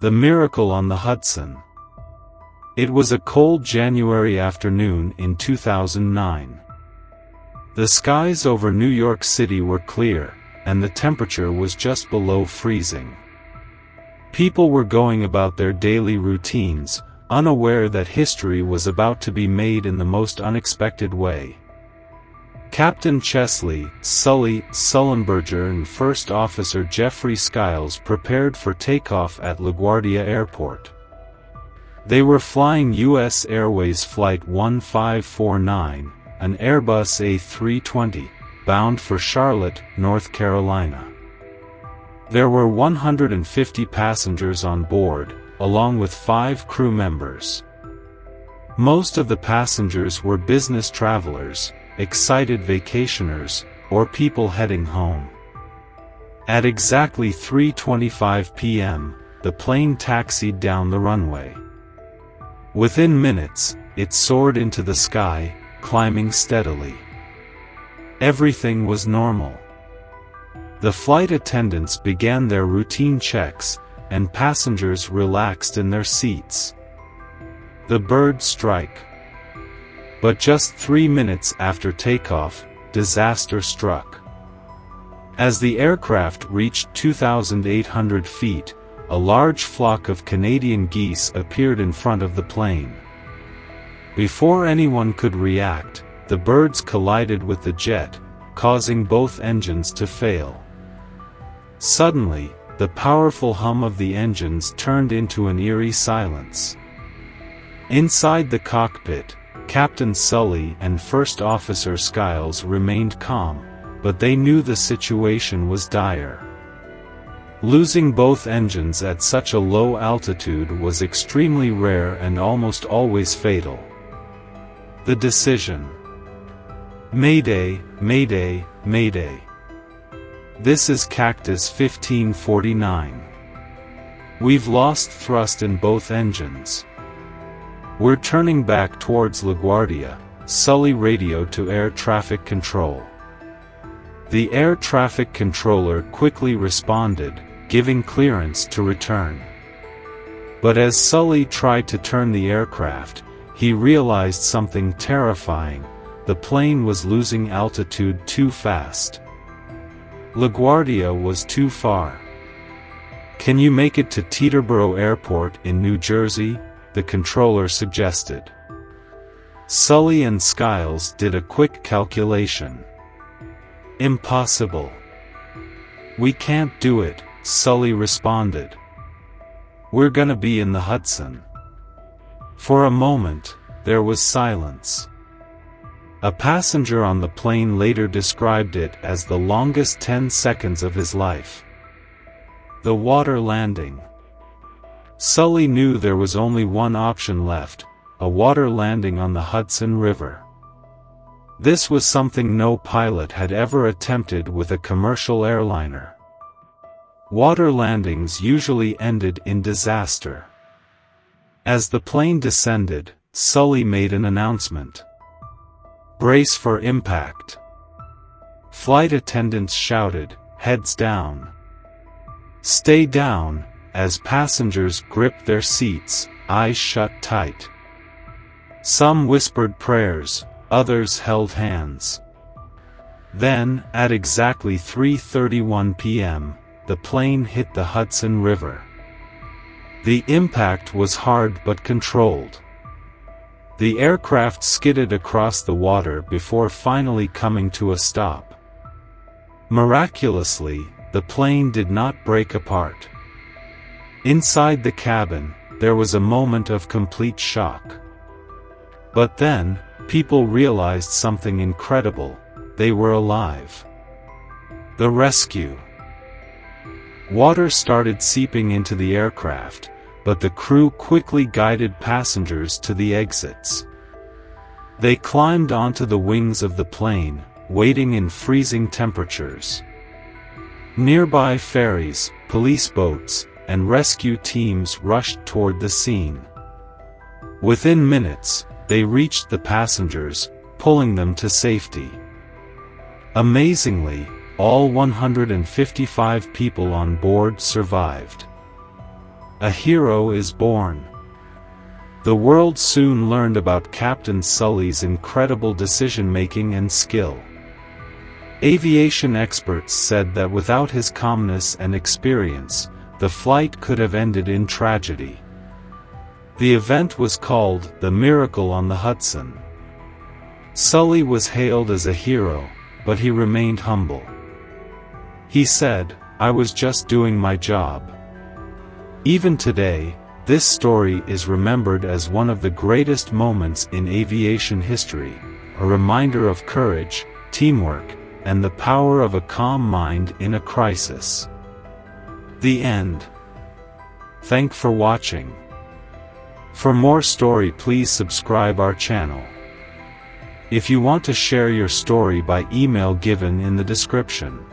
The Miracle on the Hudson. It was a cold January afternoon in 2009. The skies over New York City were clear, and the temperature was just below freezing. People were going about their daily routines, unaware that history was about to be made in the most unexpected way. Captain Chesley, Sully Sullenberger and First Officer Jeffrey Skiles prepared for takeoff at LaGuardia Airport. They were flying U.S. Airways Flight 1549, an Airbus A320, bound for Charlotte, North Carolina. There were 150 passengers on board, along with 5 crew members. Most of the passengers were business travelers, excited vacationers, or people heading home. At exactly 3:25 p.m., the plane taxied down the runway. Within minutes, it soared into the sky, climbing steadily. Everything was normal. The flight attendants began their routine checks, and passengers relaxed in their seats. The bird strike. But just 3 minutes after takeoff, disaster struck. As the aircraft reached 2,800 feet, a large flock of Canadian geese appeared in front of the plane. Before anyone could react, the birds collided with the jet, causing both engines to fail. Suddenly, the powerful hum of the engines turned into an eerie silence. Inside the cockpit, Captain Sully and First Officer Skiles remained calm, but they knew the situation was dire. Losing both engines at such a low altitude was extremely rare and almost always fatal. The decision. Mayday, Mayday, Mayday. This is Cactus 1549. We've lost thrust in both engines. We're turning back towards LaGuardia, Sully radioed to air traffic control. The air traffic controller quickly responded, giving clearance to return. But as Sully tried to turn the aircraft, he realized something terrifying: the plane was losing altitude too fast. LaGuardia was too far. "Can you make it to Teterboro Airport in New Jersey?" the controller suggested. Sully and Skiles did a quick calculation. "Impossible. We can't do it," Sully responded. "We're gonna be in the Hudson." For a moment, there was silence. A passenger on the plane later described it as the longest 10 seconds of his life. The water landing. Sully knew there was only one option left: a water landing on the Hudson River. This was something no pilot had ever attempted with a commercial airliner. Water landings usually ended in disaster. As the plane descended, Sully made an announcement. "Brace for impact." Flight attendants shouted, "Heads down." "Stay down," as passengers gripped their seats, eyes shut tight. Some whispered prayers, others held hands. Then, at exactly 3:31 p.m., the plane hit the Hudson River. The impact was hard but controlled. The aircraft skidded across the water before finally coming to a stop. Miraculously, the plane did not break apart. Inside the cabin, there was a moment of complete shock. But then, people realized something incredible: they were alive. The rescue. Water started seeping into the aircraft, but the crew quickly guided passengers to the exits. They climbed onto the wings of the plane, waiting in freezing temperatures. Nearby ferries, police boats, and rescue teams rushed toward the scene. Within minutes, they reached the passengers, pulling them to safety. Amazingly, all 155 people on board survived. A hero is born. The world soon learned about Captain Sully's incredible decision-making and skill. Aviation experts said that without his calmness and experience, the flight could have ended in tragedy. The event was called the Miracle on the Hudson. Sully was hailed as a hero, but he remained humble. He said, "I was just doing my job." Even today, this story is remembered as one of the greatest moments in aviation history, a reminder of courage, teamwork, and the power of a calm mind in a crisis. The end. Thanks for watching. For more story, please subscribe our channel. If you want to share your story by email given in the description.